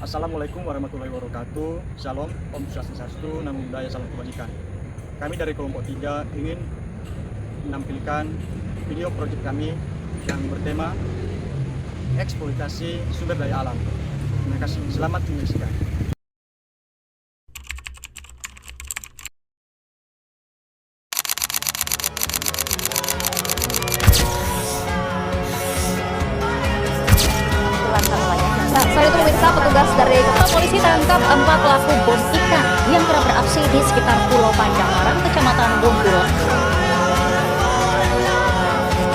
Assalamualaikum warahmatullahi wabarakatuh. Shalom, Om Swastiastu, Namo Buddhaya, salam kebajikan. Kami dari kelompok 3 ingin menampilkan video proyek kami yang bertema eksploitasi sumber daya alam. Terima kasih. Selamat menyaksikan. Saat itu pemirsa, petugas dari Kepala Polisi tangkap 4 pelaku bom ikan yang kerap beraksi di sekitar Pulau Panjang, Kecamatan Bungkul.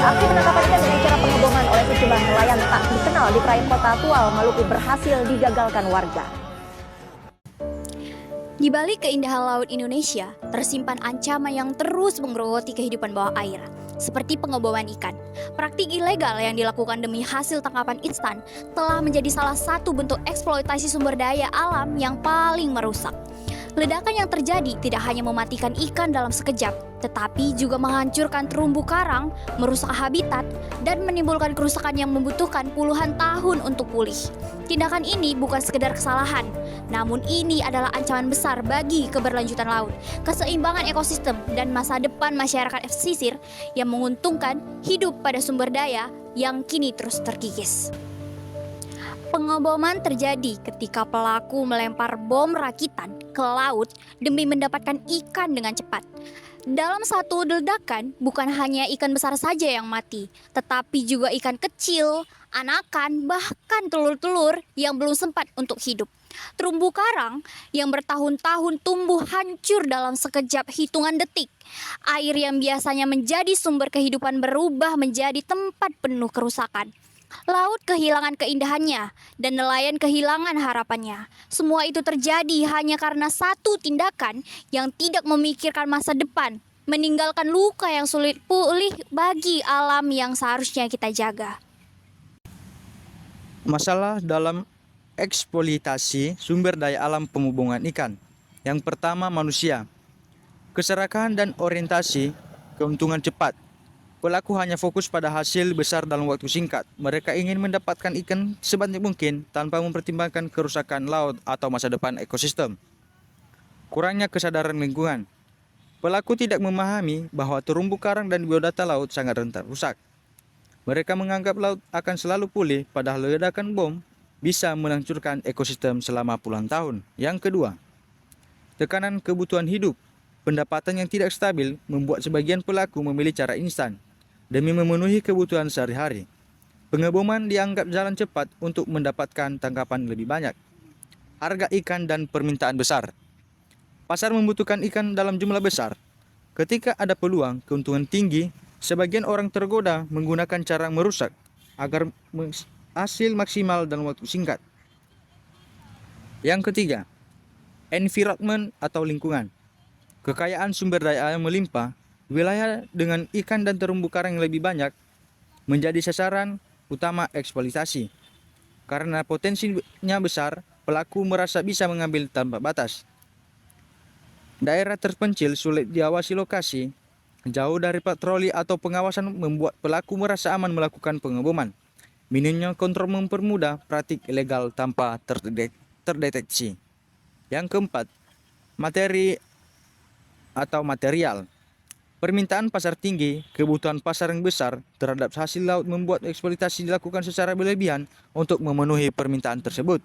Aksi penangkapan ikan dengan cara pengeboman oleh sejumlah nelayan tak dikenal di perairan Kota Tual, Maluku berhasil digagalkan warga. Di balik keindahan laut Indonesia, tersimpan ancaman yang terus menggerogoti kehidupan bawah air, seperti pengeboman ikan. Praktik ilegal yang dilakukan demi hasil tangkapan instan telah menjadi salah satu bentuk eksploitasi sumber daya alam yang paling merusak. Ledakan yang terjadi tidak hanya mematikan ikan dalam sekejap, tetapi juga menghancurkan terumbu karang, merusak habitat, dan menimbulkan kerusakan yang membutuhkan puluhan tahun untuk pulih. Tindakan ini bukan sekedar kesalahan, namun ini adalah ancaman besar bagi keberlanjutan laut, keseimbangan ekosistem, dan masa depan masyarakat pesisir yang menguntungkan hidup pada sumber daya yang kini terus terkikis. Pengeboman terjadi ketika pelaku melempar bom rakitan ke laut demi mendapatkan ikan dengan cepat. Dalam satu ledakan, bukan hanya ikan besar saja yang mati, tetapi juga ikan kecil, anakan, bahkan telur-telur yang belum sempat untuk hidup. Terumbu karang yang bertahun-tahun tumbuh hancur dalam sekejap hitungan detik. Air yang biasanya menjadi sumber kehidupan berubah menjadi tempat penuh kerusakan. Laut kehilangan keindahannya dan nelayan kehilangan harapannya. Semua itu terjadi hanya karena satu tindakan yang tidak memikirkan masa depan, meninggalkan luka yang sulit pulih bagi alam yang seharusnya kita jaga. Masalah dalam eksploitasi sumber daya alam pengeboman ikan. Yang pertama, manusia. Keserakahan dan orientasi keuntungan cepat. Pelaku hanya fokus pada hasil besar dalam waktu singkat. Mereka ingin mendapatkan ikan sebanyak mungkin tanpa mempertimbangkan kerusakan laut atau masa depan ekosistem. Kurangnya kesadaran lingkungan. Pelaku tidak memahami bahwa terumbu karang dan biodata laut sangat rentan rusak. Mereka menganggap laut akan selalu pulih, padahal ledakan bom bisa menghancurkan ekosistem selama puluhan tahun. Yang kedua, tekanan kebutuhan hidup. Pendapatan yang tidak stabil membuat sebagian pelaku memilih cara instan demi memenuhi kebutuhan sehari-hari. Pengeboman dianggap jalan cepat untuk mendapatkan tangkapan lebih banyak. Harga ikan dan permintaan besar. Pasar membutuhkan ikan dalam jumlah besar. Ketika ada peluang keuntungan tinggi, sebagian orang tergoda menggunakan cara merusak agar hasil maksimal dalam waktu singkat. Yang ketiga, environment atau lingkungan. Kekayaan sumber daya alam melimpah, wilayah dengan ikan dan terumbu karang yang lebih banyak menjadi sasaran utama eksploitasi. Karena potensinya besar, pelaku merasa bisa mengambil tanpa batas. Daerah terpencil sulit diawasi lokasi, jauh dari patroli atau pengawasan membuat pelaku merasa aman melakukan pengeboman. Minimnya kontrol mempermudah praktik ilegal tanpa terdeteksi. Yang keempat, materi atau material. Permintaan pasar tinggi, kebutuhan pasar yang besar terhadap hasil laut membuat eksploitasi dilakukan secara berlebihan untuk memenuhi permintaan tersebut.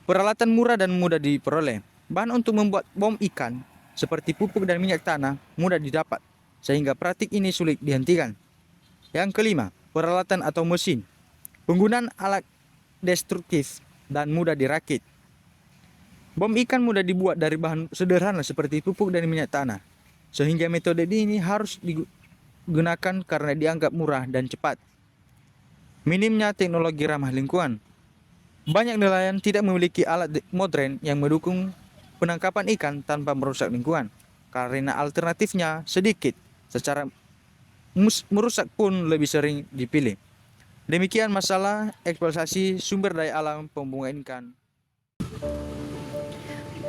Peralatan murah dan mudah diperoleh. Bahan untuk membuat bom ikan seperti pupuk dan minyak tanah mudah didapat, sehingga praktik ini sulit dihentikan. Yang kelima, peralatan atau mesin. Penggunaan alat destruktif dan mudah dirakit. Bom ikan mudah dibuat dari bahan sederhana seperti pupuk dan minyak tanah, sehingga metode ini harus digunakan karena dianggap murah dan cepat. Minimnya teknologi ramah lingkungan. Banyak nelayan tidak memiliki alat modern yang mendukung penangkapan ikan tanpa merusak lingkungan, karena alternatifnya sedikit, secara merusak pun lebih sering dipilih. Demikian masalah eksploitasi sumber daya alam pengeboman ikan.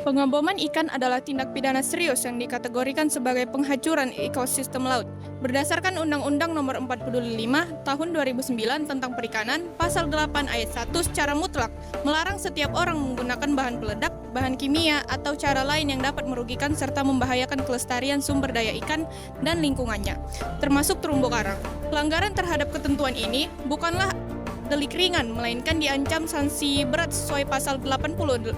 Pengeboman ikan adalah tindak pidana serius yang dikategorikan sebagai penghancuran ekosistem laut. Berdasarkan Undang-Undang Nomor 45 Tahun 2009 tentang Perikanan, Pasal 8 Ayat 1 secara mutlak melarang setiap orang menggunakan bahan peledak, bahan kimia, atau cara lain yang dapat merugikan serta membahayakan kelestarian sumber daya ikan dan lingkungannya, termasuk terumbu karang. Pelanggaran terhadap ketentuan ini bukanlah delik ringan, melainkan diancam sanksi berat sesuai pasal 84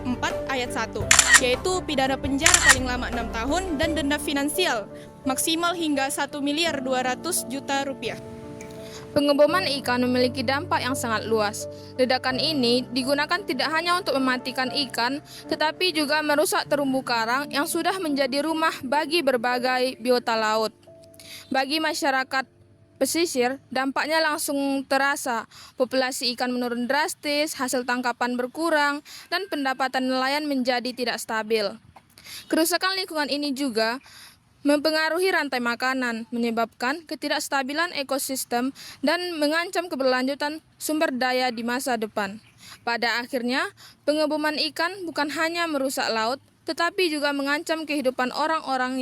ayat 1, yaitu pidana penjara paling lama 6 tahun dan denda finansial maksimal hingga 1.200.000.000 rupiah. Pengeboman ikan memiliki dampak yang sangat luas. Ledakan ini digunakan tidak hanya untuk mematikan ikan, tetapi juga merusak terumbu karang yang sudah menjadi rumah bagi berbagai biota laut. Bagi masyarakat pesisir, dampaknya langsung terasa. Populasi ikan menurun drastis, hasil tangkapan berkurang, dan pendapatan nelayan menjadi tidak stabil. Kerusakan lingkungan ini juga mempengaruhi rantai makanan, menyebabkan ketidakstabilan ekosistem dan mengancam keberlanjutan sumber daya di masa depan. Pada akhirnya, pengeboman ikan bukan hanya merusak laut, tetapi juga mengancam kehidupan orang-orang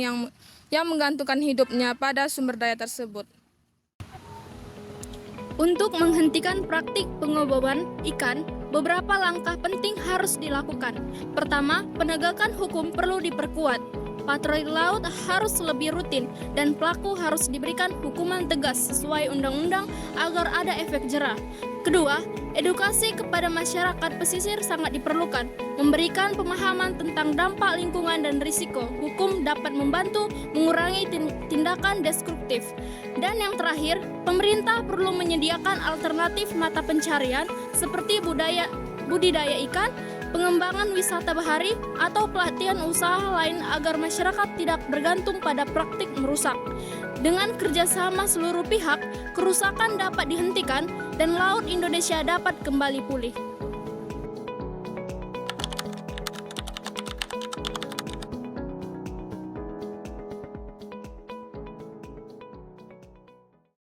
yang menggantungkan hidupnya pada sumber daya tersebut. Untuk menghentikan praktik pengeboman ikan, beberapa langkah penting harus dilakukan. Pertama, penegakan hukum perlu diperkuat. Patroli laut harus lebih rutin dan pelaku harus diberikan hukuman tegas sesuai undang-undang agar ada efek jerah. Kedua, edukasi kepada masyarakat pesisir sangat diperlukan. Memberikan pemahaman tentang dampak lingkungan dan risiko hukum dapat membantu mengurangi tindakan destruktif. Dan yang terakhir, pemerintah perlu menyediakan alternatif mata pencarian seperti budidaya ikan, pengembangan wisata bahari, atau pelatihan usaha lain agar masyarakat tidak bergantung pada praktik merusak. Dengan kerjasama seluruh pihak, kerusakan dapat dihentikan dan laut Indonesia dapat kembali pulih.